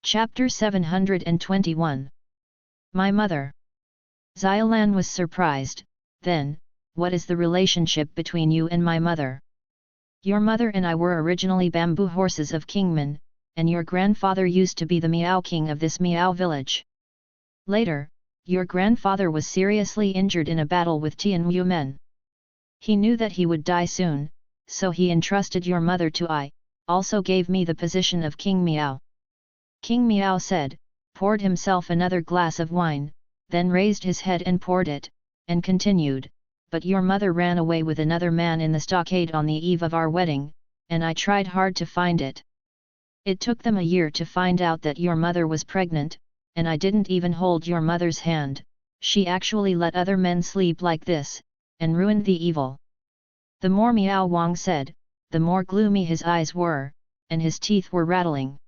Chapter 721. My mother. Xiaolan was surprised. Then, what is the relationship between you and my mother? Your mother and I were originally bamboo horses of Kingman, and your grandfather used to be the Miao King of this Miao village. Later, your grandfather was seriously injured in a battle with Tianwu men. He knew that he would die soon, so he entrusted your mother to I, also gave me the position of King Miao. King Miao said, poured himself another glass of wine, then raised his head and poured it, and continued, but your mother ran away with another man in the stockade on the eve of our wedding, and I tried hard to find it. It took them a year to find out that your mother was pregnant, and I didn't even hold your mother's hand. She actually let other men sleep like this, and ruined the evil. The more Miao Wang said, the more gloomy his eyes were, and his teeth were rattling.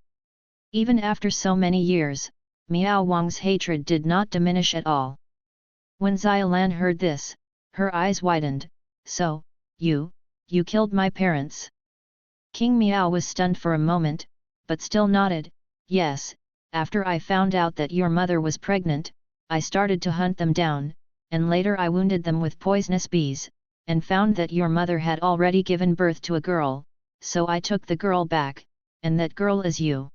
Even after so many years, Miao Wang's hatred did not diminish at all. When Xiaolan heard this, her eyes widened. So, you killed my parents? King Miao was stunned for a moment, but still nodded. Yes, after I found out that your mother was pregnant, I started to hunt them down, and later I wounded them with poisonous bees, and found that your mother had already given birth to a girl, so I took the girl back, and that girl is you.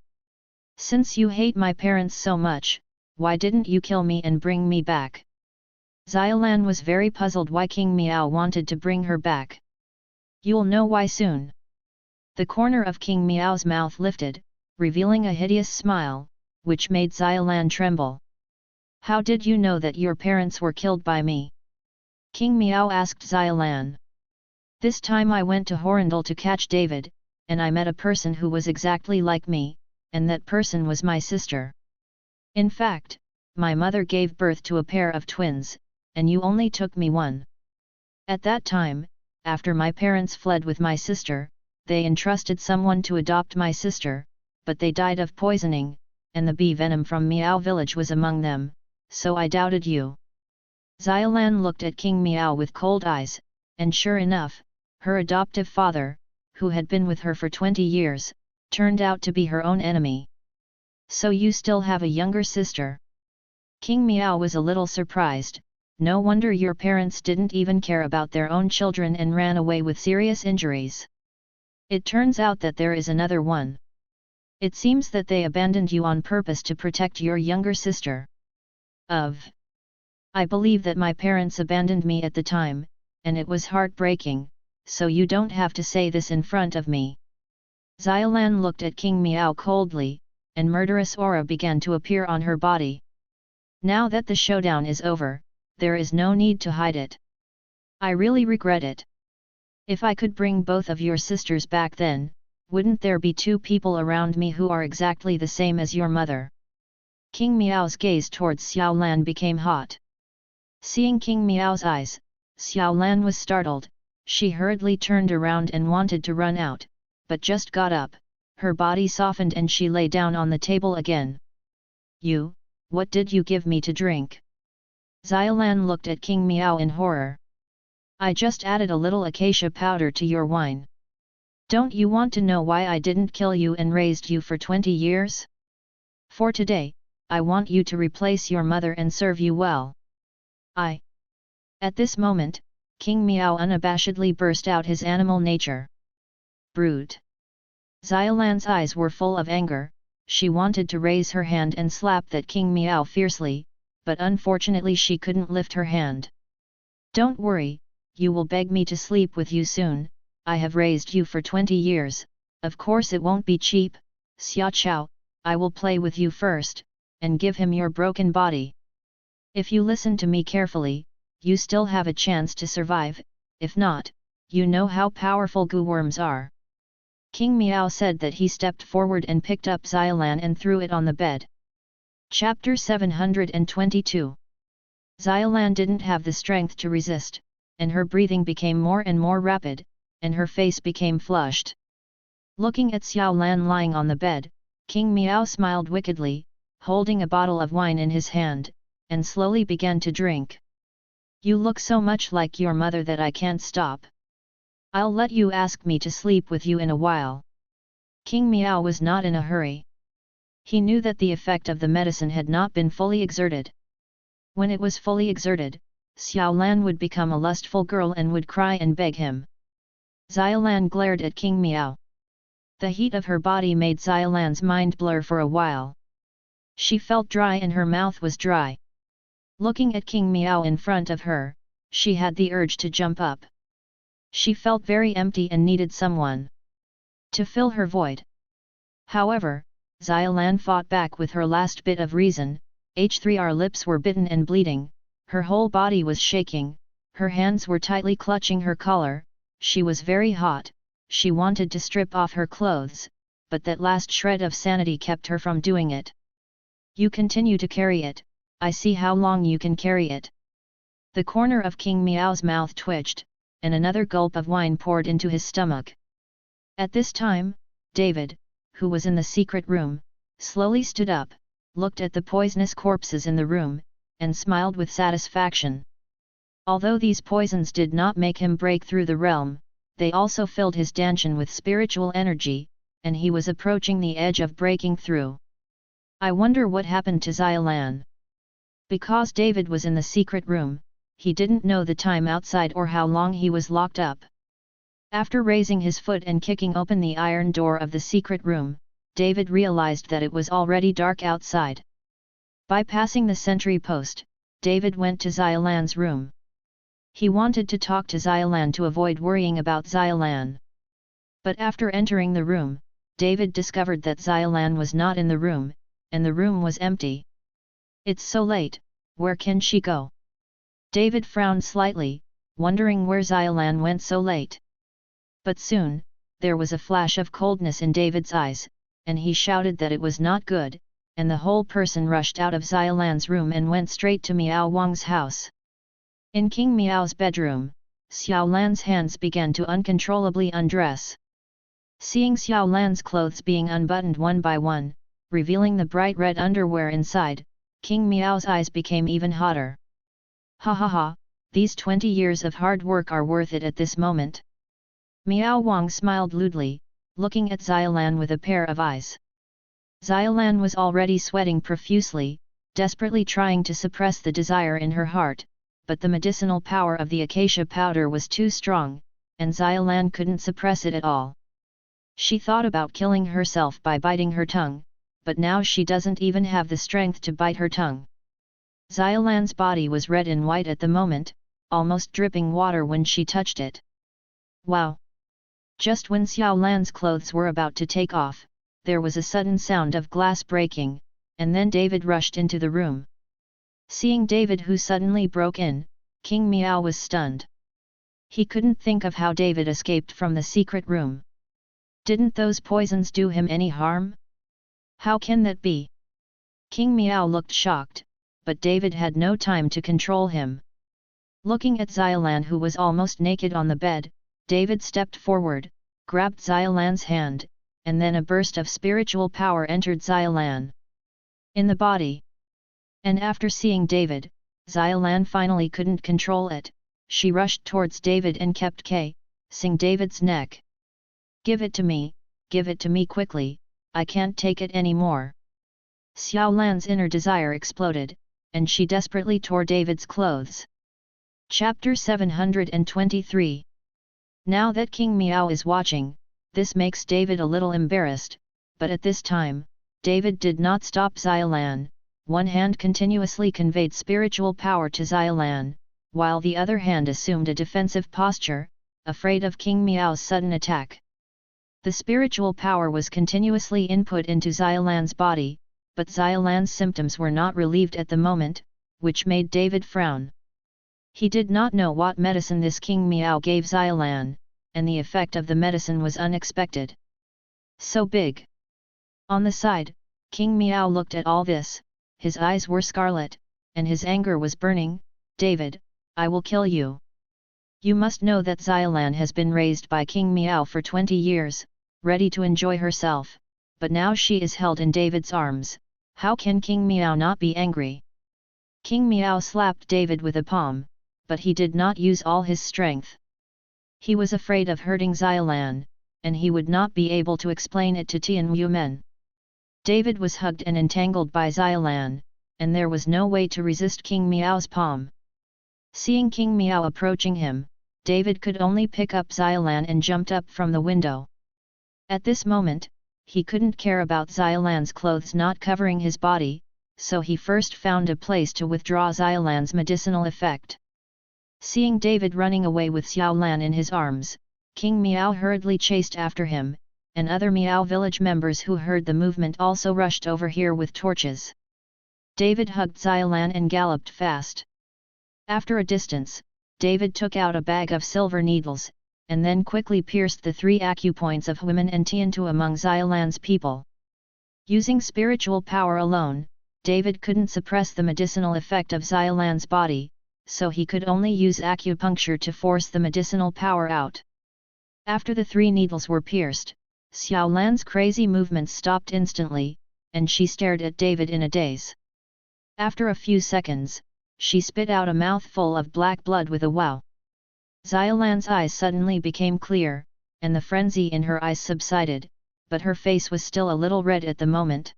Since you hate my parents so much, why didn't you kill me and bring me back? Xiaolan was very puzzled why King Miao wanted to bring her back. You'll know why soon. The corner of King Miao's mouth lifted, revealing a hideous smile, which made Xiaolan tremble. How did you know that your parents were killed by me? King Miao asked Xiaolan. This time I went to Horindal to catch David, and I met a person who was exactly like me, and that person was my sister. In fact, my mother gave birth to a pair of twins, and you only took me one. At that time, after my parents fled with my sister, they entrusted someone to adopt my sister, but they died of poisoning, and the bee venom from Miao village was among them, so I doubted you. Xiaolan looked at King Miao with cold eyes, and sure enough, her adoptive father, who had been with her for 20 years, turned out to be her own enemy. So you still have a younger sister? King Miao was a little surprised. No wonder your parents didn't even care about their own children and ran away with serious injuries. It turns out that there is another one. It seems that they abandoned you on purpose to protect your younger sister. I believe that my parents abandoned me at the time, and it was heartbreaking, so you don't have to say this in front of me. Xiaolan looked at King Miao coldly, and murderous aura began to appear on her body. Now that the showdown is over, there is no need to hide it. I really regret it. If I could bring both of your sisters back then, wouldn't there be two people around me who are exactly the same as your mother? King Miao's gaze towards Xiaolan became hot. Seeing King Miao's eyes, Xiaolan was startled. She hurriedly turned around and wanted to run out, but just got up, her body softened and she lay down on the table again. What did you give me to drink? Xiaolan looked at King Miao in horror. I just added a little acacia powder to your wine. Don't you want to know why I didn't kill you and raised you for 20 years? For today, I want you to replace your mother and serve you well. At this moment, King Miao unabashedly burst out his animal nature. Brute! Xiaolan's eyes were full of anger. She wanted to raise her hand and slap that King Miao fiercely, but unfortunately she couldn't lift her hand. Don't worry, you will beg me to sleep with you soon. I have raised you for 20 years, of course it won't be cheap. Xia Chao, I will play with you first, and give him your broken body. If you listen to me carefully, you still have a chance to survive. If not, you know how powerful gooworms are. King Miao said that he stepped forward and picked up Xiaolan and threw it on the bed. Chapter 722. Xiaolan didn't have the strength to resist, and her breathing became more and more rapid, and her face became flushed. Looking at Xiaolan lying on the bed, King Miao smiled wickedly, holding a bottle of wine in his hand, and slowly began to drink. You look so much like your mother that I can't stop. I'll let you ask me to sleep with you in a while. King Miao was not in a hurry. He knew that the effect of the medicine had not been fully exerted. When it was fully exerted, Xiao Lan would become a lustful girl and would cry and beg him. Xiao Lan glared at King Miao. The heat of her body made Xiao Lan's mind blur for a while. She felt dry and her mouth was dry. Looking at King Miao in front of her, she had the urge to jump up. She felt very empty and needed someone to fill her void. However, Xiao Lan fought back with her last bit of reason. Her lips were bitten and bleeding, her whole body was shaking, her hands were tightly clutching her collar, she was very hot, she wanted to strip off her clothes, but that last shred of sanity kept her from doing it. You continue to carry it, I see how long you can carry it. The corner of King Miao's mouth twitched, and another gulp of wine poured into his stomach. At this time, David, who was in the secret room, slowly stood up, looked at the poisonous corpses in the room, and smiled with satisfaction. Although these poisons did not make him break through the realm, they also filled his dantian with spiritual energy, and he was approaching the edge of breaking through. I wonder what happened to Xiao Lan. Because David was in the secret room, he didn't know the time outside or how long he was locked up. After raising his foot and kicking open the iron door of the secret room, David realized that it was already dark outside. Bypassing the sentry post, David went to Xiao Lan's room. He wanted to talk to Xiao Lan to avoid worrying about Xiao Lan. But after entering the room, David discovered that Xiao Lan was not in the room, and the room was empty. It's so late, where can she go? David frowned slightly, wondering where Xiao Lan went so late. But soon, there was a flash of coldness in David's eyes, and he shouted that it was not good, and the whole person rushed out of Xiao Lan's room and went straight to Miao Wang's house. In King Miao's bedroom, Xiao Lan's hands began to uncontrollably undress. Seeing Xiao Lan's clothes being unbuttoned one by one, revealing the bright red underwear inside, King Miao's eyes became even hotter. Ha ha ha, these 20 years of hard work are worth it at this moment. Miao Wang smiled lewdly, looking at Xiao Lan with a pair of eyes. Xiao Lan was already sweating profusely, desperately trying to suppress the desire in her heart, but the medicinal power of the acacia powder was too strong, and Xiao Lan couldn't suppress it at all. She thought about killing herself by biting her tongue, but now she doesn't even have the strength to bite her tongue. Xiao Lan's body was red and white at the moment, almost dripping water when she touched it. Wow! Just when Xiao Lan's clothes were about to take off, there was a sudden sound of glass breaking, and then David rushed into the room. Seeing David who suddenly broke in, King Miao was stunned. He couldn't think of how David escaped from the secret room. Didn't those poisons do him any harm? How can that be? King Miao looked shocked, but David had no time to control him. Looking at Xiao Lan who was almost naked on the bed, David stepped forward, grabbed Xiao Lan's hand, and then a burst of spiritual power entered Xiao Lan in the body. And after seeing David, Xiao Lan finally couldn't control it, she rushed towards David and kept kissing David's neck. Give it to me quickly, I can't take it anymore. Xiao Lan's inner desire exploded, and she desperately tore David's clothes. Chapter 723. Now that King Miao is watching, this makes David a little embarrassed, but at this time, David did not stop Xiao Lan. One hand continuously conveyed spiritual power to Xiao Lan, while the other hand assumed a defensive posture, afraid of King Miao's sudden attack. The spiritual power was continuously input into Xiao Lan's body, but Xiao Lan's symptoms were not relieved at the moment, which made David frown. He did not know what medicine this King Miao gave Xiao Lan, and the effect of the medicine was unexpected. So big. On the side, King Miao looked at all this, his eyes were scarlet, and his anger was burning. David, I will kill you. You must know that Xiao Lan has been raised by King Miao for 20 years, ready to enjoy herself, but now she is held in David's arms. How can King Miao not be angry? King Miao slapped David with a palm, but he did not use all his strength. He was afraid of hurting Xiao Lan, and he would not be able to explain it to Tian Yumen. David was hugged and entangled by Xiaolan, and there was no way to resist King Miao's palm. Seeing King Miao approaching him, David could only pick up Xiaolan and jumped up from the window. At this moment, he couldn't care about Xiaolan's clothes not covering his body, so he first found a place to withdraw Xiaolan's medicinal effect. Seeing David running away with Xiaolan in his arms, King Miao hurriedly chased after him, and other Miao village members who heard the movement also rushed over here with torches. David hugged Xiaolan and galloped fast. After a distance, David took out a bag of silver needles, and then quickly pierced the 3 acupoints of Huimin and Tiantu among Xiaolan's people. Using spiritual power alone, David couldn't suppress the medicinal effect of Xiaolan's body, so he could only use acupuncture to force the medicinal power out. After the 3 needles were pierced, Xiaolan's crazy movements stopped instantly, and she stared at David in a daze. After a few seconds, she spit out a mouthful of black blood with a wow. Xiaolan's eyes suddenly became clear, and the frenzy in her eyes subsided, but her face was still a little red at the moment.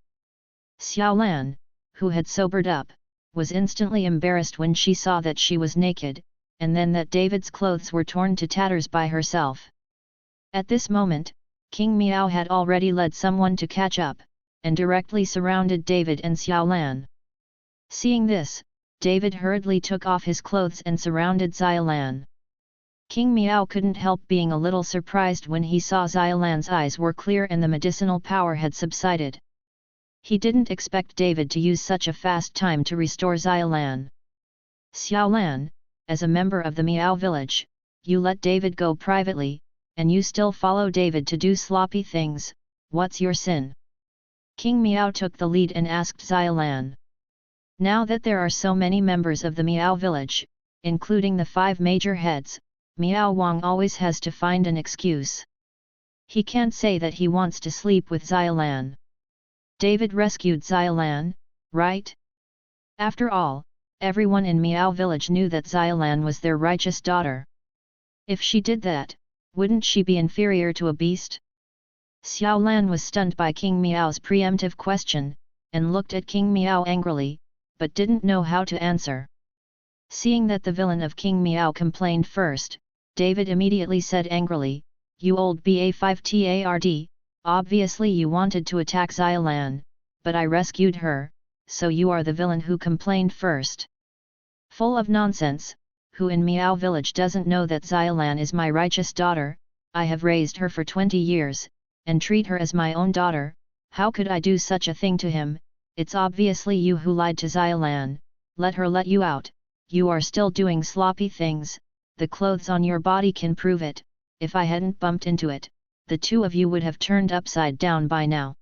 Xiaolan, who had sobered up, was instantly embarrassed when she saw that she was naked, and then that David's clothes were torn to tatters by herself. At this moment, King Miao had already led someone to catch up, and directly surrounded David and Xiaolan. Seeing this, David hurriedly took off his clothes and surrounded Xiaolan. King Miao couldn't help being a little surprised when he saw Xiaolan's eyes were clear and the medicinal power had subsided. He didn't expect David to use such a fast time to restore Xiaolan. Xiaolan, as a member of the Miao village, you let David go privately, and you still follow David to do sloppy things, what's your sin? King Miao took the lead and asked Xiaolan. Now that there are so many members of the Miao village, including the 5 major heads, Miao Wang always has to find an excuse. He can't say that he wants to sleep with Xiaolan. David rescued Xiaolan, right? After all, everyone in Miao village knew that Xiaolan was their righteous daughter. If she did that, wouldn't she be inferior to a beast? Xiaolan was stunned by King Miao's preemptive question, and looked at King Miao angrily, but didn't know how to answer. Seeing that the villain of King Miao complained first, David immediately said angrily, "You old BA5TARD, obviously you wanted to attack Xiaolan, but I rescued her, so you are the villain who complained first. Full of nonsense, who in Miao village doesn't know that Xiaolan is my righteous daughter? I have raised her for 20 years, and treat her as my own daughter. How could I do such a thing to him? It's obviously you who lied to Xiaolan. Let her let you out. You are still doing sloppy things, the clothes on your body can prove it. If I hadn't bumped into it, the 2 of you would have turned upside down by now."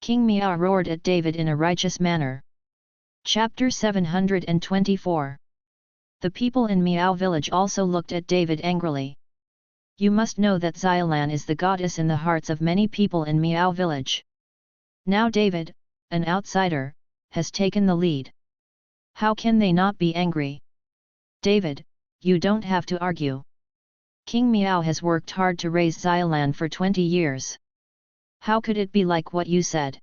King Miao roared at David in a righteous manner. Chapter 724. The people in Miao village also looked at David angrily. You must know that Xiaolan is the goddess in the hearts of many people in Miao village. Now David, an outsider, has taken the lead. How can they not be angry? David, you don't have to argue. King Miao has worked hard to raise Xiaolan for 20 years. How could it be like what you said?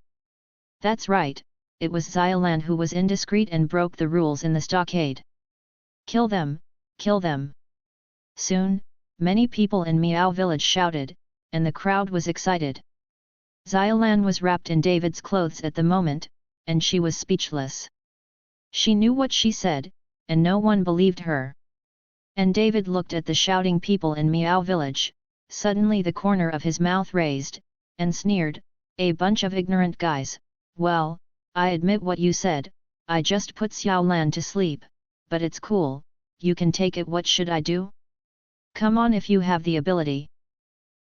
That's right, it was Xiaolan who was indiscreet and broke the rules in the stockade. Kill them, kill them. Soon, many people in Miao village shouted, and the crowd was excited. Xiaolan was wrapped in David's clothes at the moment, and she was speechless. She knew what she said, and no one believed her. And David looked at the shouting people in Miao village, suddenly the corner of his mouth raised, and sneered, "A bunch of ignorant guys. Well, I admit what you said, I just put Xiaolan to sleep, but it's cool, you can take it. What should I do? Come on if you have the ability."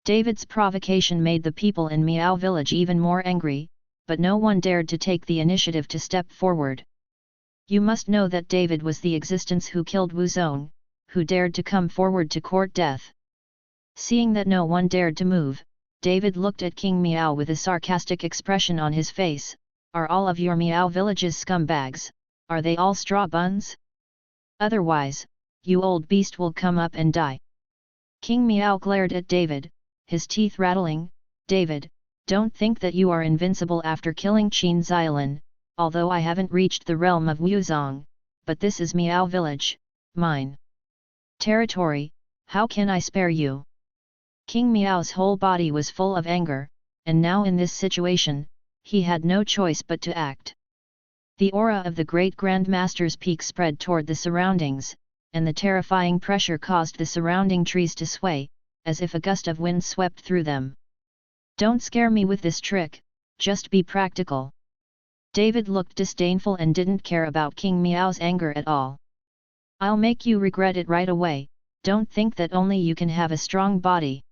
David's provocation made the people in Miao village even more angry, but no one dared to take the initiative to step forward. You must know that David was the existence who killed Wu Zong, who dared to come forward to court death. Seeing that no one dared to move, David looked at King Miao with a sarcastic expression on his face. Are all of your Miao villages scumbags? Are they all straw buns? Otherwise, you old beast will come up and die. King Miao glared at David, his teeth rattling. David, Don't think that you are invincible after killing Qin Xiaolan, although I haven't reached the realm of Wuzong, but this is Miao village, mine territory, how can I spare you? King Miao's whole body was full of anger, and now in this situation, he had no choice but to act. The aura of the great Grand Master's peak spread toward the surroundings, and the terrifying pressure caused the surrounding trees to sway, as if a gust of wind swept through them. Don't scare me with this trick, just be practical. David looked disdainful and didn't care about King Miao's anger at all. I'll make you regret it right away, don't think that only you can have a strong body.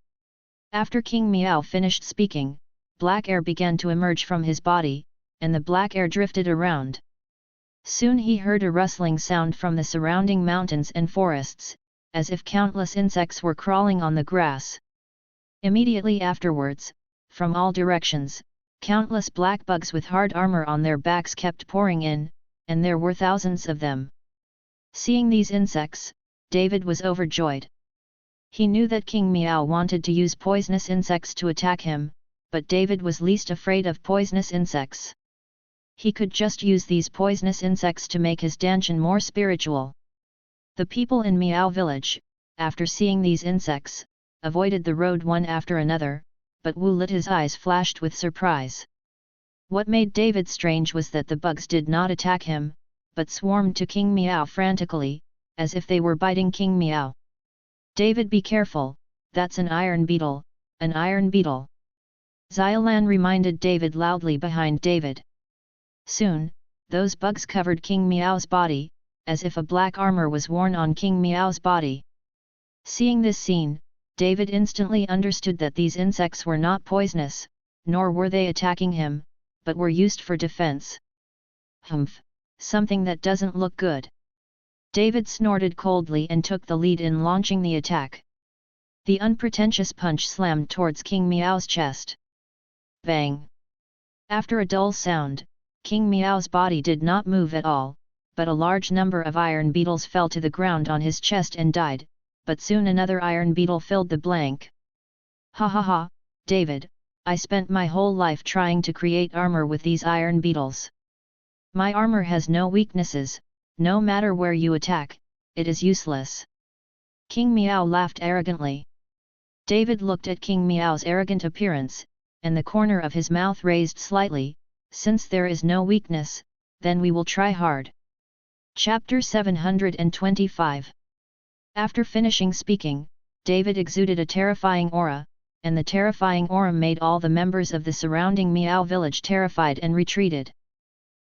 After King Miao finished speaking, black air began to emerge from his body, and the black air drifted around. Soon he heard a rustling sound from the surrounding mountains and forests, as if countless insects were crawling on the grass. Immediately afterwards, from all directions, countless black bugs with hard armor on their backs kept pouring in, and there were thousands of them. Seeing these insects, David was overjoyed. He knew that King Miao wanted to use poisonous insects to attack him, but David was least afraid of poisonous insects. He could just use these poisonous insects to make his Danshan more spiritual. The people in Miao village, after seeing these insects, avoided the road one after another, but Wu Lita's eyes flashed with surprise. What made David strange was that the bugs did not attack him, but swarmed to King Miao frantically, as if they were biting King Miao. David, be careful, that's an iron beetle, an iron beetle. Xiaolan reminded David loudly behind David. Soon, those bugs covered King Miao's body, as if a black armor was worn on King Miao's body. Seeing this scene, David instantly understood that these insects were not poisonous, nor were they attacking him, but were used for defense. Humph, something that doesn't look good. David snorted coldly and took the lead in launching the attack. The unpretentious punch slammed towards King Miao's chest. Bang! After a dull sound, King Miao's body did not move at all, but a large number of iron beetles fell to the ground on his chest and died, but soon another iron beetle filled the blank. Ha ha ha, David, I spent my whole life trying to create armor with these iron beetles. My armor has no weaknesses, no matter where you attack, it is useless. King Miao laughed arrogantly. David looked at King Miao's arrogant appearance, and the corner of his mouth raised slightly. Since there is no weakness, then we will try hard. Chapter 725. After finishing speaking, David exuded a terrifying aura, and the terrifying aura made all the members of the surrounding Miao village terrified and retreated.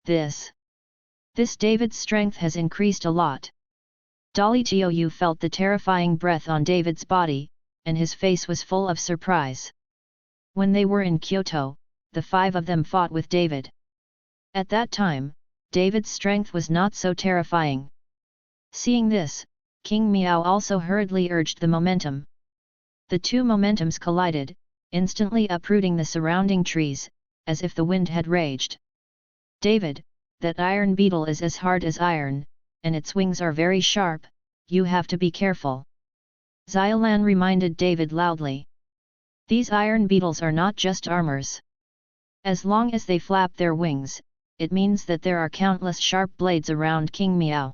This David's strength has increased a lot. Dali Qiu felt the terrifying breath on David's body, and his face was full of surprise. When they were in Kyoto, the five of them fought with David. At that time, David's strength was not so terrifying. Seeing this, King Miao also hurriedly urged the momentum. The two momentums collided, instantly uprooting the surrounding trees, as if the wind had raged. David, that iron beetle is as hard as iron, and its wings are very sharp, you have to be careful. Xiaolan reminded David loudly. These iron beetles are not just armors. As long as they flap their wings, it means that there are countless sharp blades around King Miao.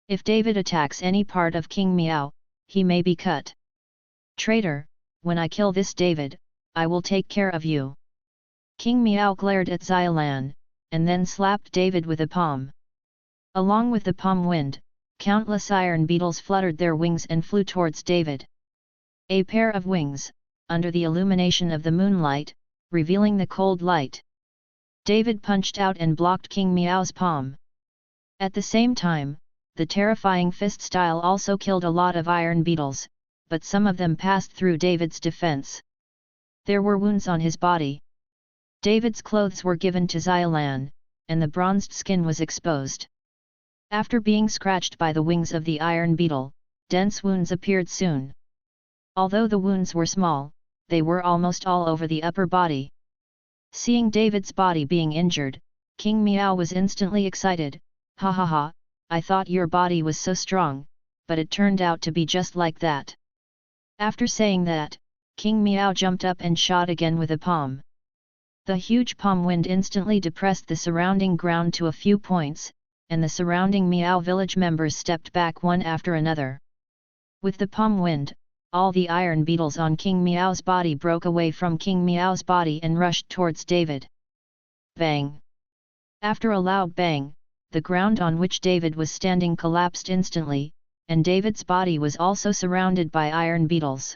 If David attacks any part of King Miao, he may be cut. Traitor, when I kill this David, I will take care of you. King Miao glared at Xiaolan, and then slapped David with a palm. Along with the palm wind, countless iron beetles fluttered their wings and flew towards David. A pair of wings, under the illumination of the moonlight, revealing the cold light. David punched out and blocked King Miao's palm. At the same time, the terrifying fist style also killed a lot of iron beetles, but some of them passed through David's defense. There were wounds on his body. David's clothes were given to Xiaolan, and the bronzed skin was exposed. After being scratched by the wings of the iron beetle, dense wounds appeared soon. Although the wounds were small, they were almost all over the upper body. Seeing David's body being injured, King Miao was instantly excited. Ha ha ha, I thought your body was so strong, but it turned out to be just like that. After saying that, King Miao jumped up and shot again with a palm. The huge palm wind instantly depressed the surrounding ground to a few points, and the surrounding Miao village members stepped back one after another. With the palm wind, all the iron beetles on King Miao's body broke away from King Miao's body and rushed towards David. Bang! After a loud bang, the ground on which David was standing collapsed instantly, and David's body was also surrounded by iron beetles.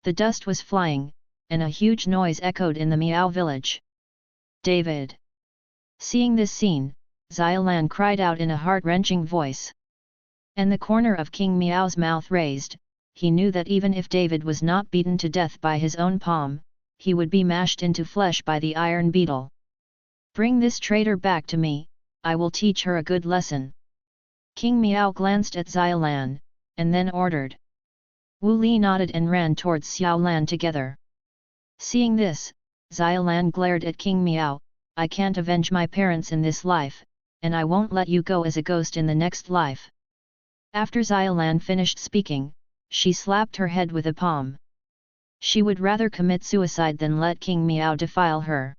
The dust was flying, and a huge noise echoed in the Miao village. David! Seeing this scene, Xiaolan cried out in a heart-wrenching voice. And the corner of King Miao's mouth raised. He knew that even if David was not beaten to death by his own palm, he would be mashed into flesh by the iron beetle. Bring this traitor back to me, I will teach her a good lesson. King Miao glanced at Xiaolan, and then ordered. Wu Li nodded and ran towards Xiaolan together. Seeing this, Xiaolan glared at King Miao, I can't avenge my parents in this life, and I won't let you go as a ghost in the next life. After Xiaolan finished speaking, she slapped her head with a palm. She would rather commit suicide than let King Miao defile her.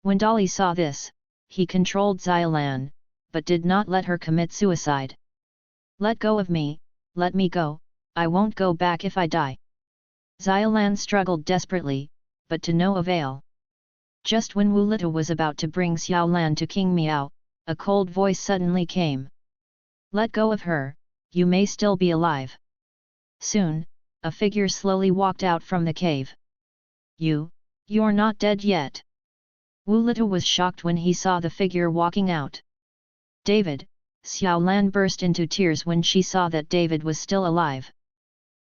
When Dali saw this, he controlled Xiaolan, but did not let her commit suicide. Let go of me, let me go, I won't go back if I die. Xiaolan struggled desperately, but to no avail. Just when Wu Lita was about to bring Xiaolan to King Miao, a cold voice suddenly came. Let go of her, you may still be alive. Soon, a figure slowly walked out from the cave. You're not dead yet. Wu Lita was shocked when he saw the figure walking out. David, Xiaolan burst into tears when she saw that David was still alive.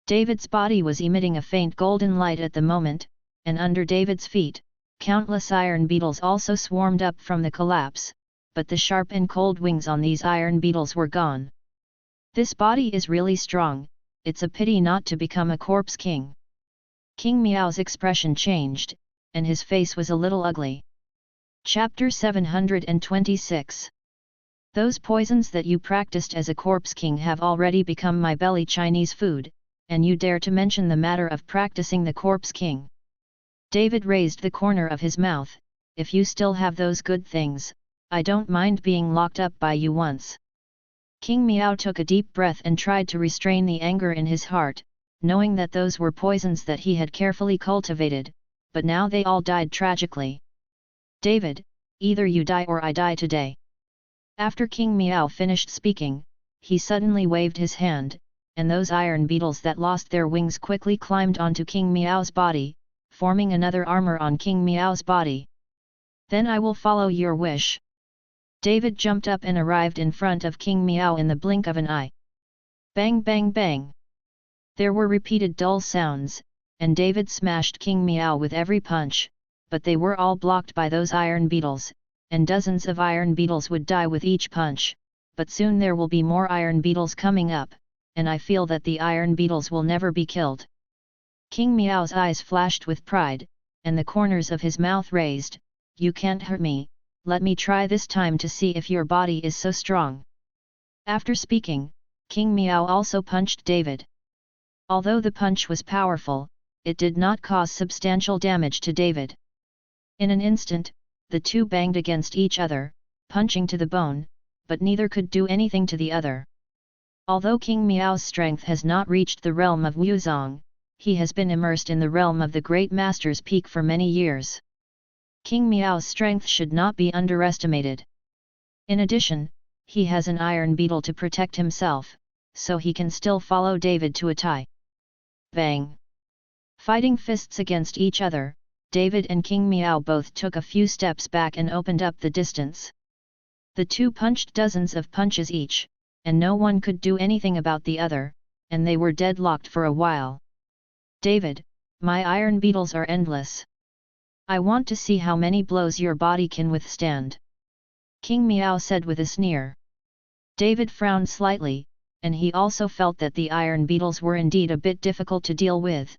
David's body was emitting a faint golden light at the moment, and under David's feet, countless iron beetles also swarmed up from the collapse, but the sharp and cold wings on these iron beetles were gone. This body is really strong, it's a pity not to become a corpse king. King Miao's expression changed, and his face was a little ugly. Chapter 726. Those poisons that you practiced as a corpse king have already become my belly Chinese food, and you dare to mention the matter of practicing the corpse king. David raised the corner of his mouth, if you still have those good things, I don't mind being locked up by you once. King Miao took a deep breath and tried to restrain the anger in his heart, knowing that those were poisons that he had carefully cultivated, but now they all died tragically. David, either you die or I die today. After King Miao finished speaking, he suddenly waved his hand, and those iron beetles that lost their wings quickly climbed onto King Miao's body, forming another armor on King Miao's body. Then I will follow your wish. David jumped up and arrived in front of King Miao in the blink of an eye. Bang bang bang! There were repeated dull sounds, and David smashed King Miao with every punch, but they were all blocked by those iron beetles, and dozens of iron beetles would die with each punch, but soon there will be more iron beetles coming up, and I feel that the iron beetles will never be killed. King Miao's eyes flashed with pride, and the corners of his mouth raised, you can't hurt me, let me try this time to see if your body is so strong. After speaking, King Miao also punched David. Although the punch was powerful, it did not cause substantial damage to David. In an instant, the two banged against each other, punching to the bone, but neither could do anything to the other. Although King Miao's strength has not reached the realm of Wuzong, he has been immersed in the realm of the Great Master's Peak for many years. King Miao's strength should not be underestimated. In addition, he has an iron beetle to protect himself, so he can still follow David to a tie. Bang! Fighting fists against each other, David and King Miao both took a few steps back and opened up the distance. The two punched dozens of punches each, and no one could do anything about the other, and they were deadlocked for a while. David, my iron beetles are endless. I want to see how many blows your body can withstand. King Miao said with a sneer. David frowned slightly, and he also felt that the iron beetles were indeed a bit difficult to deal with.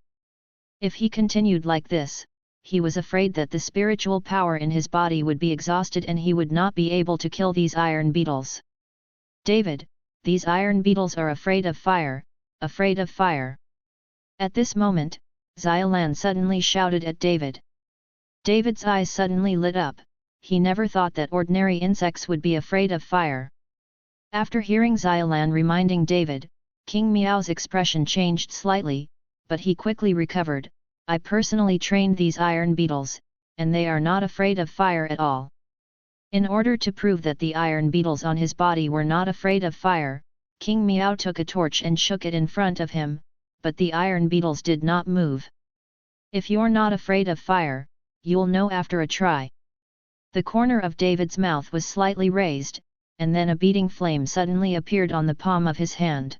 If he continued like this, he was afraid that the spiritual power in his body would be exhausted and he would not be able to kill these iron beetles. David, these iron beetles are afraid of fire, afraid of fire. At this moment, Xiaolan suddenly shouted at David. David's eyes suddenly lit up. He never thought that ordinary insects would be afraid of fire. After hearing Xiaolan reminding David, King Miao's expression changed slightly, but he quickly recovered. I personally trained these iron beetles, and they are not afraid of fire at all. In order to prove that the iron beetles on his body were not afraid of fire, King Miao took a torch and shook it in front of him, but the iron beetles did not move. If you're not afraid of fire, you'll know after a try. The corner of David's mouth was slightly raised, and then a beating flame suddenly appeared on the palm of his hand.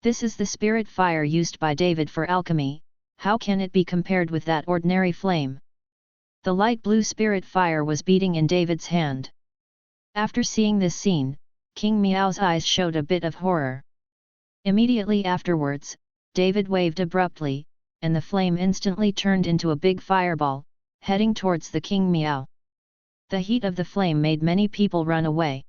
This is the spirit fire used by David for alchemy. How can it be compared with that ordinary flame? The light blue spirit fire was beating in David's hand. After seeing this scene, King Miao's eyes showed a bit of horror. Immediately afterwards, David waved abruptly, and the flame instantly turned into a big fireball, heading towards the King Miao. The heat of the flame made many people run away.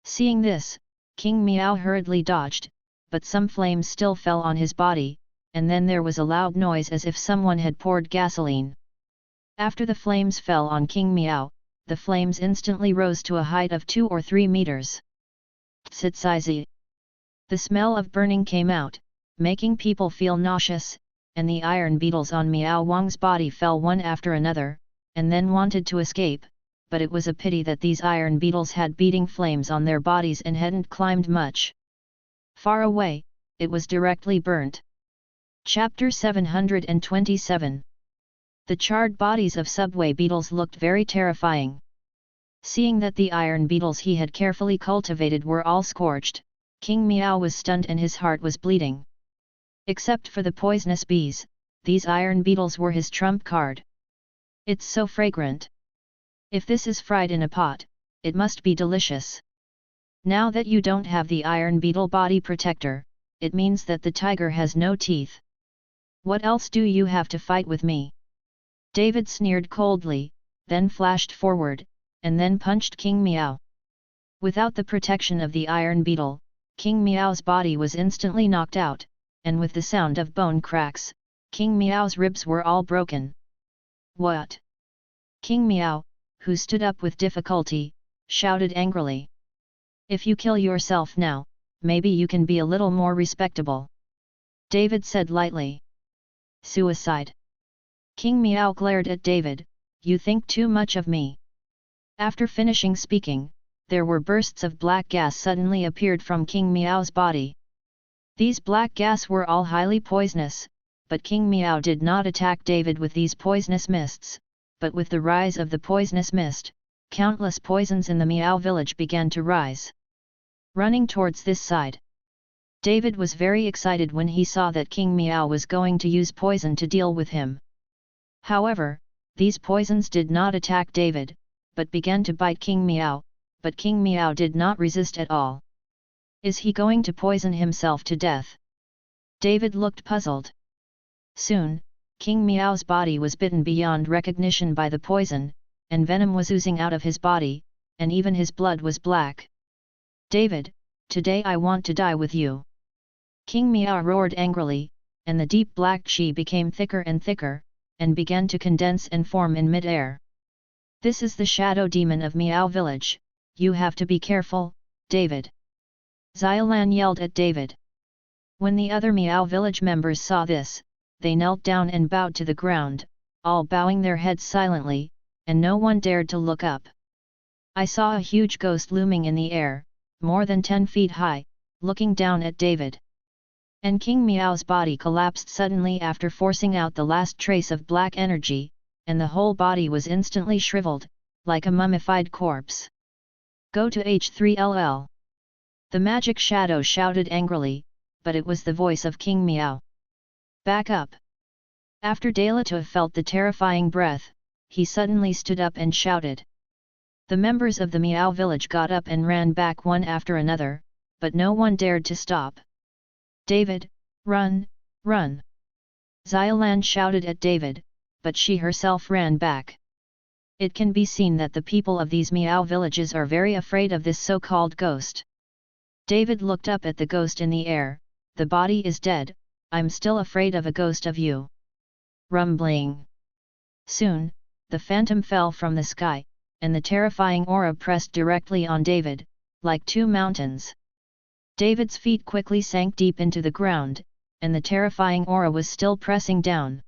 Seeing this, King Miao hurriedly dodged, but some flames still fell on his body, and then there was a loud noise as if someone had poured gasoline. After the flames fell on King Miao, the flames instantly rose to a height of 2 or 3 meters. Tsitsizi. The smell of burning came out, making people feel nauseous, and the iron beetles on Miao Wang's body fell one after another, and then wanted to escape, but it was a pity that these iron beetles had beating flames on their bodies and hadn't climbed much. Far away, it was directly burnt. Chapter 727. The charred bodies of subway beetles looked very terrifying. Seeing that the iron beetles he had carefully cultivated were all scorched, King Miao was stunned and his heart was bleeding. Except for the poisonous bees, these iron beetles were his trump card. It's so fragrant. If this is fried in a pot, it must be delicious. Now that you don't have the iron beetle body protector, it means that the tiger has no teeth. What else do you have to fight with me? David sneered coldly, then flashed forward, and then punched King Miao. Without the protection of the iron beetle, King Miao's body was instantly knocked out, and with the sound of bone cracks, King Miao's ribs were all broken. What? King Miao, who stood up with difficulty, shouted angrily. If you kill yourself now, maybe you can be a little more respectable. David said lightly. Suicide. King Miao glared at David, you think too much of me. After finishing speaking, there were bursts of black gas suddenly appeared from King Miao's body. These black gas were all highly poisonous, but King Miao did not attack David with these poisonous mists, but with the rise of the poisonous mist, countless poisons in the Miao village began to rise. Running towards this side. David was very excited when he saw that King Miao was going to use poison to deal with him. However, these poisons did not attack David, but began to bite King Miao, but King Miao did not resist at all. Is he going to poison himself to death? David looked puzzled. Soon, King Miao's body was bitten beyond recognition by the poison, and venom was oozing out of his body, and even his blood was black. David, today I want to die with you. King Miao roared angrily, and the deep black qi became thicker and thicker, and began to condense and form in mid-air. This is the shadow demon of Miao village, you have to be careful, David. Xiaolan yelled at David. When the other Miao village members saw this, they knelt down and bowed to the ground, all bowing their heads silently, and no one dared to look up. I saw a huge ghost looming in the air, more than 10 feet high, looking down at David. And King Miao's body collapsed suddenly after forcing out the last trace of black energy, and the whole body was instantly shriveled, like a mummified corpse. Go to H3LL. The magic shadow shouted angrily, but it was the voice of King Miao. Back up! After Dalatov felt the terrifying breath, he suddenly stood up and shouted. The members of the Miao village got up and ran back one after another, but no one dared to stop. David, run, run! Xiaolan shouted at David, but she herself ran back. It can be seen that the people of these Miao villages are very afraid of this so-called ghost. David looked up at the ghost in the air, the body is dead, I'm still afraid of a ghost of you. Rumbling. Soon, the phantom fell from the sky, and the terrifying aura pressed directly on David, like two mountains. David's feet quickly sank deep into the ground, and the terrifying aura was still pressing down.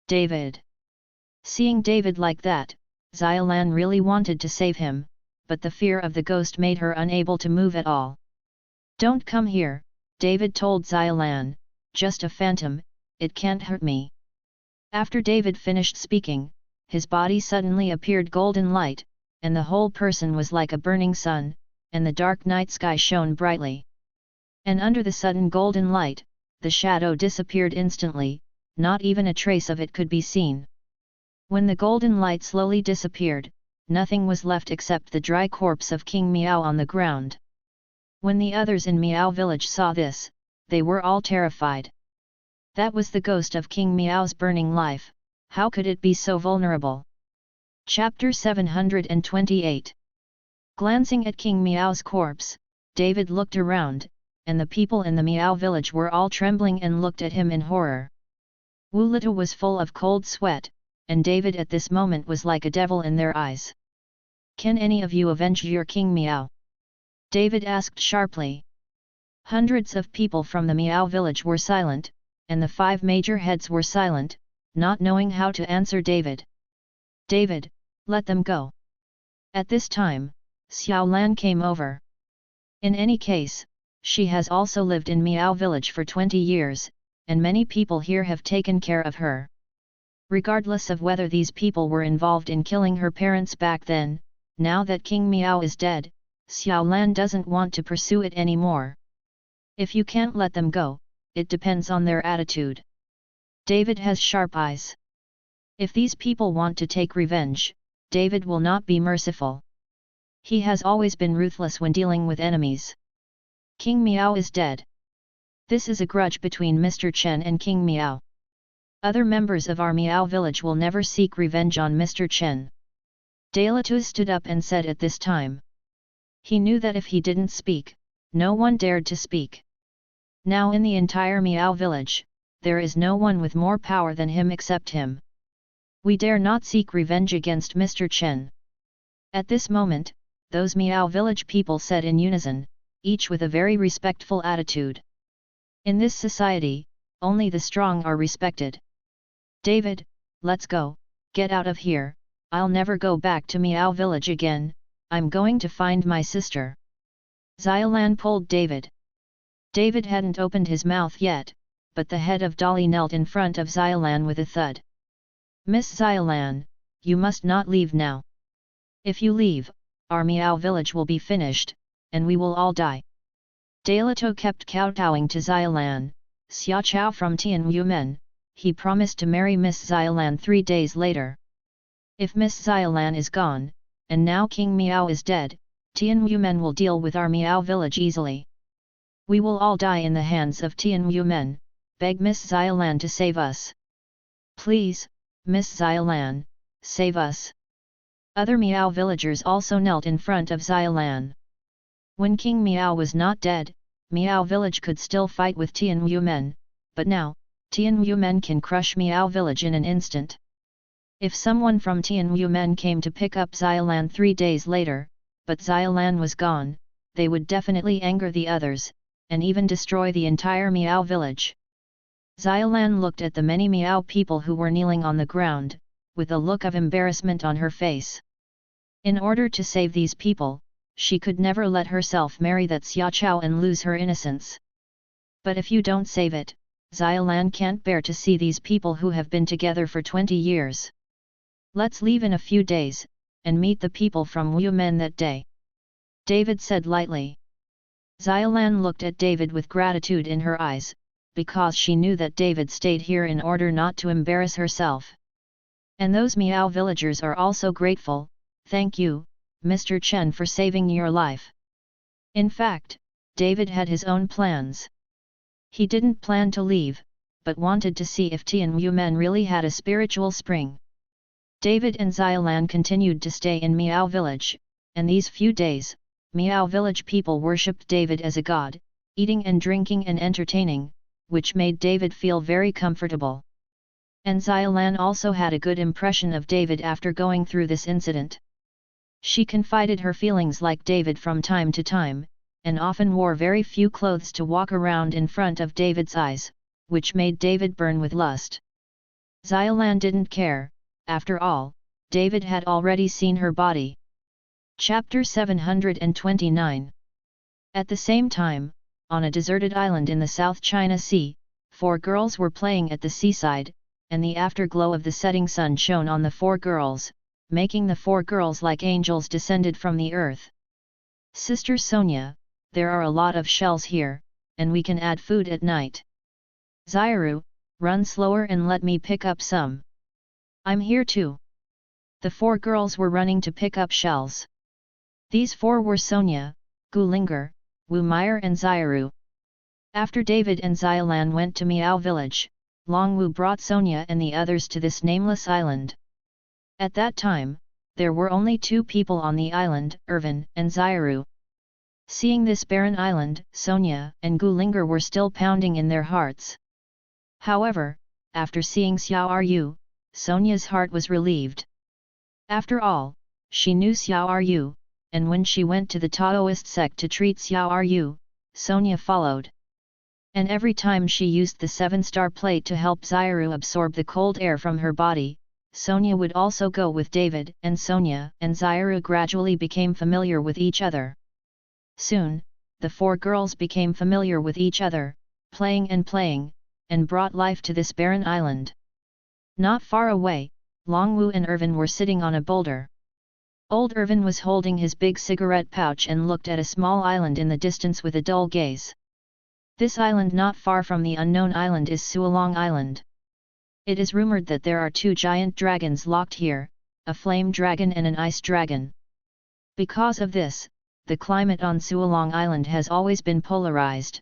David! Seeing David like that, Xiaolan really wanted to save him, but the fear of the ghost made her unable to move at all. "Don't come here," David told Xiaolan, "just a phantom, it can't hurt me." After David finished speaking, his body suddenly appeared golden light, and the whole person was like a burning sun, and the dark night sky shone brightly. And under the sudden golden light, the shadow disappeared instantly, not even a trace of it could be seen. When the golden light slowly disappeared, nothing was left except the dry corpse of King Miao on the ground. When the others in Miao village saw this, they were all terrified. That was the ghost of King Miao's burning life. How could it be so vulnerable? Chapter 728. Glancing at King Miao's corpse, David looked around, and the people in the Miao village were all trembling and looked at him in horror. Wu Lita was full of cold sweat, and David at this moment was like a devil in their eyes. "Can any of you avenge your King Miao?" David asked sharply. Hundreds of people from the Miao village were silent, and the 5 major heads were silent, not knowing how to answer David. "David, let them go." At this time, Xiaolan came over. In any case, she has also lived in Miao village for 20 years, and many people here have taken care of her. Regardless of whether these people were involved in killing her parents back then, now that King Miao is dead, Xiaolan doesn't want to pursue it anymore. "If you can't let them go, it depends on their attitude." David has sharp eyes. If these people want to take revenge, David will not be merciful. He has always been ruthless when dealing with enemies. King Miao is dead. This is a grudge between Mr. Chen and King Miao. Other members of our Miao village will never seek revenge on Mr. Chen. Dailatu stood up and said at this time. He knew that if he didn't speak, no one dared to speak. Now in the entire Miao village, there is no one with more power than him except him. We dare not seek revenge against Mr. Chen. At this moment, those Miao village people said in unison, each with a very respectful attitude. In this society, only the strong are respected. "David, let's go, get out of here, I'll never go back to Miao village again, I'm going to find my sister." Xiaolan pulled David. David hadn't opened his mouth yet, but the head of Dolly knelt in front of Xiaolan with a thud. "Miss Xiaolan, you must not leave now. If you leave, our Miao village will be finished, and we will all die." Dailatu kept kowtowing to Xiaolan. "Xia Chao from Tian Yumen, he promised to marry Miss Xiaolan 3 days later. If Miss Xiaolan is gone, and now King Miao is dead, Tian Yumen will deal with our Miao village easily. We will all die in the hands of Tian Yumen, beg Miss Xiaolan to save us. Please, Miss Xiaolan, save us." Other Miao villagers also knelt in front of Xiaolan. When King Miao was not dead, Miao village could still fight with Tian Yumen, but now, Tian Yumen can crush Miao village in an instant. If someone from Tian Yumen came to pick up Xiaolan 3 days later, but Xiaolan was gone, they would definitely anger the others, and even destroy the entire Miao village. Xiaolan looked at the many Miao people who were kneeling on the ground, with a look of embarrassment on her face. In order to save these people, she could never let herself marry that Xia Chao and lose her innocence. But if you don't save it, Xiaolan can't bear to see these people who have been together for 20 years. Let's leave in a few days, and meet the people from Yumen that day. David said lightly. Xiaolan looked at David with gratitude in her eyes, because she knew that David stayed here in order not to embarrass herself. And those Miao villagers are also grateful. "Thank you, Mr. Chen, for saving your life." In fact, David had his own plans. He didn't plan to leave, but wanted to see if Tian Yumen really had a spiritual spring. David and Xiaolan continued to stay in Miao village, and these few days, Miao village people worshipped David as a god, eating and drinking and entertaining, which made David feel very comfortable. And Xiaolan also had a good impression of David after going through this incident. She confided her feelings like David from time to time, and often wore very few clothes to walk around in front of David's eyes, which made David burn with lust. Xiaolan didn't care, after all, David had already seen her body. Chapter 729. At the same time, on a deserted island in the South China Sea, 4 girls were playing at the seaside, and the afterglow of the setting sun shone on the 4 girls, making the 4 girls like angels descended from the earth. Sister Sonia, there are a lot of shells here, and we can add food at night. Xiaoru, run slower and let me pick up some. I'm here too. The 4 girls were running to pick up shells. These 4 were Sonia, Gulinger, Wu Meyer and Xiaoru. After David and Xiaolan went to Miao village, Long Wu brought Sonia and the others to this nameless island. At that time, there were only 2 people on the island, Irvin and Xiaoru. Seeing this barren island, Sonia and Gulinger were still pounding in their hearts. However, after seeing Xiaoru, Sonia's heart was relieved. After all, she knew Xiaoru, and when she went to the Taoist sect to treat Xiaoru, Sonia followed. And every time she used the 7-star plate to help Xiaoru absorb the cold air from her body, Sonia would also go with David, and Sonia and Xiaoru gradually became familiar with each other. Soon, the 4 girls became familiar with each other, playing, and brought life to this barren island. Not far away, Longwu and Irvin were sitting on a boulder. Old Irvin was holding his big cigarette pouch and looked at a small island in the distance with a dull gaze. This island not far from the unknown island is Suolong Island. It is rumored that there are 2 giant dragons locked here, a flame dragon and an ice dragon. Because of this, the climate on Suolong Island has always been polarized.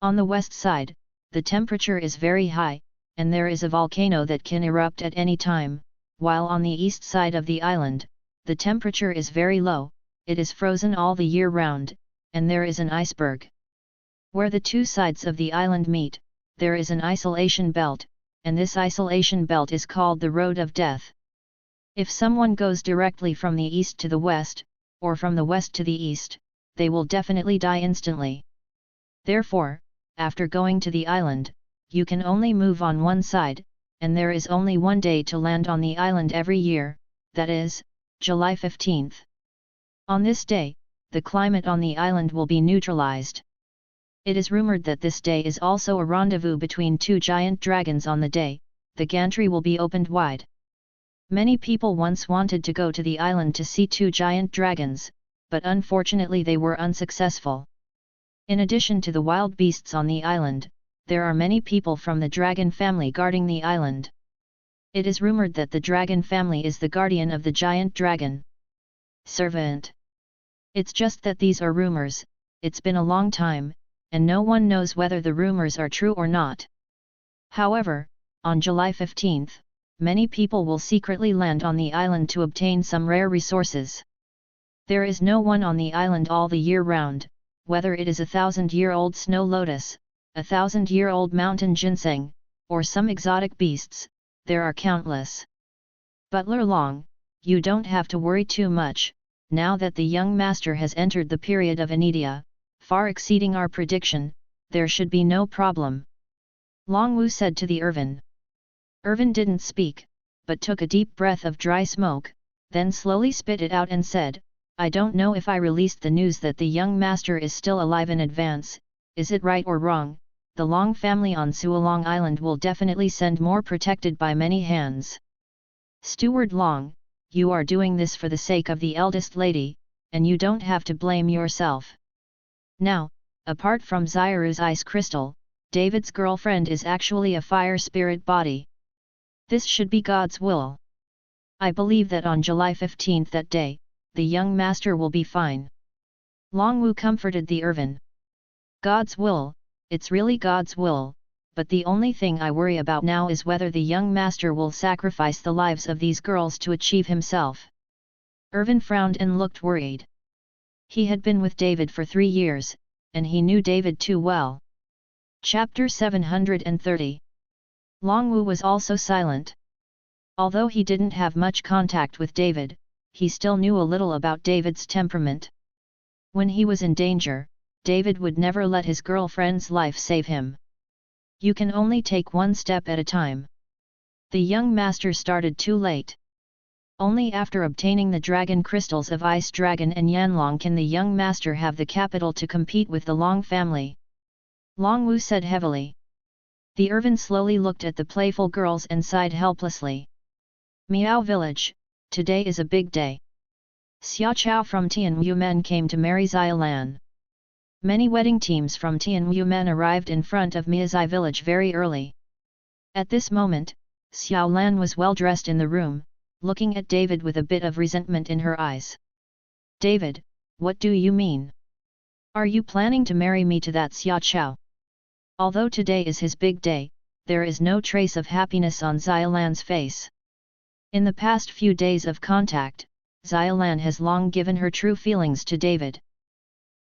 On the west side, the temperature is very high, and there is a volcano that can erupt at any time, while on the east side of the island, the temperature is very low, it is frozen all the year round, and there is an iceberg. Where the 2 sides of the island meet, there is an isolation belt, and this isolation belt is called the Road of Death. If someone goes directly from the east to the west, or from the west to the east, they will definitely die instantly. Therefore, after going to the island, you can only move on one side, and there is only one day to land on the island every year, that is, July 15th. On this day, the climate on the island will be neutralized. It is rumored that this day is also a rendezvous between 2 giant dragons. On the day, the gantry will be opened wide. Many people once wanted to go to the island to see 2 giant dragons, but unfortunately they were unsuccessful. In addition to the wild beasts on the island, there are many people from the dragon family guarding the island. It is rumored that the dragon family is the guardian of the giant dragon. Servant. It's just that these are rumors, it's been a long time, and no one knows whether the rumors are true or not. However, on July 15th, many people will secretly land on the island to obtain some rare resources. There is no one on the island all the year round, whether it is a 1,000-year-old snow lotus, a 1,000-year-old mountain ginseng, or some exotic beasts, there are countless. But Lurlong, you don't have to worry too much, now that the young master has entered the period of Anidia, far exceeding our prediction, there should be no problem. Longwu said to the Irvin. Irvin didn't speak, but took a deep breath of dry smoke, then slowly spit it out and said, I don't know if I released the news that the young master is still alive in advance, is it right or wrong? The Long family on Suolong Island will definitely send more protected by many hands. Steward Long, you are doing this for the sake of the eldest lady, and you don't have to blame yourself. Now, apart from Xiaoru's ice crystal, David's girlfriend is actually a fire spirit body. This should be God's will. I believe that on July 15th that day, the young master will be fine. Longwu comforted the Irvin. God's will, it's really God's will, but the only thing I worry about now is whether the young master will sacrifice the lives of these girls to achieve himself. Irvin frowned and looked worried. He had been with David for 3 years, and he knew David too well. Chapter 730. Long Wu was also silent. Although he didn't have much contact with David, he still knew a little about David's temperament. When he was in danger, David would never let his girlfriend's life save him. You can only take one step at a time. The young master started too late. Only after obtaining the dragon crystals of Ice Dragon and Yanlong can the young master have the capital to compete with the Long family. Long Wu said heavily. The Irvin slowly looked at the playful girls and sighed helplessly. Miao Village, today is a big day. Xia Chao from Tianmumen came to marry Xiaolan. Many wedding teams from Tianmumen arrived in front of Miazai village very early. At this moment, Xiaolan was well dressed in the room, looking at David with a bit of resentment in her eyes. David, what do you mean? Are you planning to marry me to that Xia Chao? Although today is his big day, there is no trace of happiness on Xiaolan's face. In the past few days of contact, Xiaolan has long given her true feelings to David.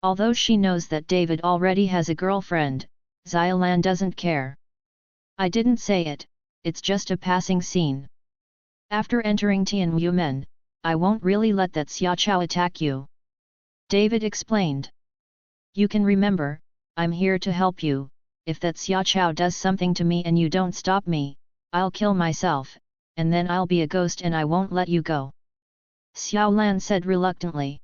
Although she knows that David already has a girlfriend, Xiaolan doesn't care. I didn't say it, it's just a passing scene. After entering Tianmumen, I won't really let that Xia Chao attack you. David explained. You can remember, I'm here to help you. If that Xia Chao does something to me and you don't stop me, I'll kill myself, and then I'll be a ghost and I won't let you go. Xiaolan said reluctantly.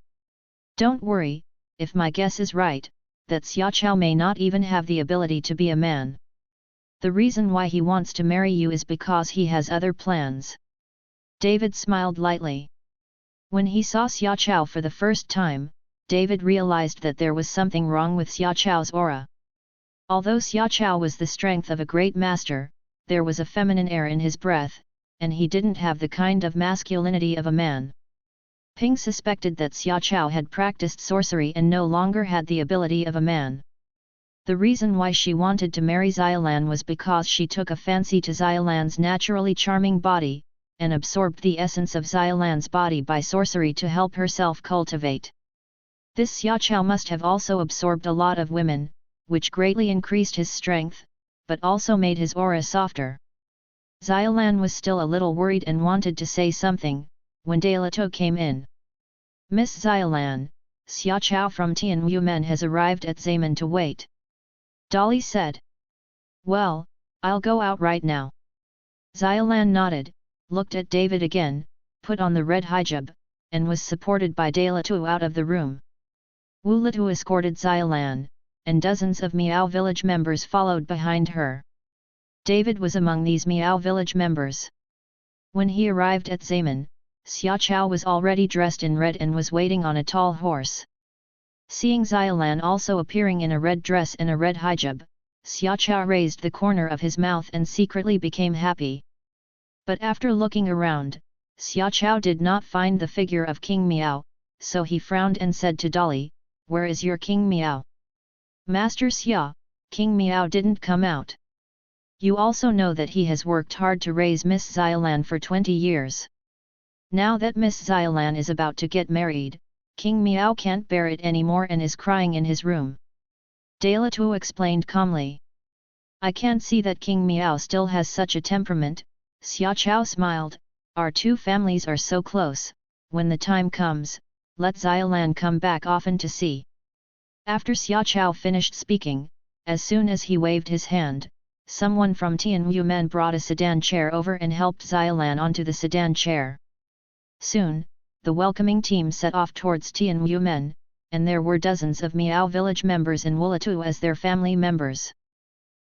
Don't worry, if my guess is right, that Xia Chao may not even have the ability to be a man. The reason why he wants to marry you is because he has other plans. David smiled lightly. When he saw Xia Chao for the first time, David realized that there was something wrong with Xia Chao's aura. Although Xia Chao was the strength of a great master, there was a feminine air in his breath, and he didn't have the kind of masculinity of a man. Ping suspected that Xia Chao had practiced sorcery and no longer had the ability of a man. The reason why she wanted to marry Xiaolan was because she took a fancy to Xiaolan's naturally charming body, and absorbed the essence of Xiaolan's body by sorcery to help herself cultivate. This Xia Chao must have also absorbed a lot of women, which greatly increased his strength, but also made his aura softer. Xiaolan was still a little worried and wanted to say something, when Dalato came in. Miss Xiaolan, Xia Chao from Tianmumen has arrived at Xiamen to wait. Dolly said. Well, I'll go out right now. Xiaolan nodded, looked at David again, put on the red hijab, and was supported by Dalato out of the room. Wu Litu escorted Xiaolan, and dozens of Miao village members followed behind her. David was among these Miao village members. When he arrived at Xiamen, Xia Chao was already dressed in red and was waiting on a tall horse. Seeing Xiaolan also appearing in a red dress and a red hijab, Xia Chao raised the corner of his mouth and secretly became happy. But after looking around, Xia Chao did not find the figure of King Miao, so he frowned and said to Dolly, Where is your King Miao? Master Xia, King Miao didn't come out. You also know that he has worked hard to raise Miss Xiaolan for 20 years. Now that Miss Xiaolan is about to get married, King Miao can't bear it anymore and is crying in his room. Dalato explained calmly. I can't see that King Miao still has such a temperament. Xia Chao smiled, our two families are so close, when the time comes, let Xiaolan come back often to see. After Xia Chao finished speaking, as soon as he waved his hand, someone from Tianmumen brought a sedan chair over and helped Xiaolan onto the sedan chair. Soon, the welcoming team set off towards Tianmumen, and there were dozens of Miao village members in Wulatu as their family members.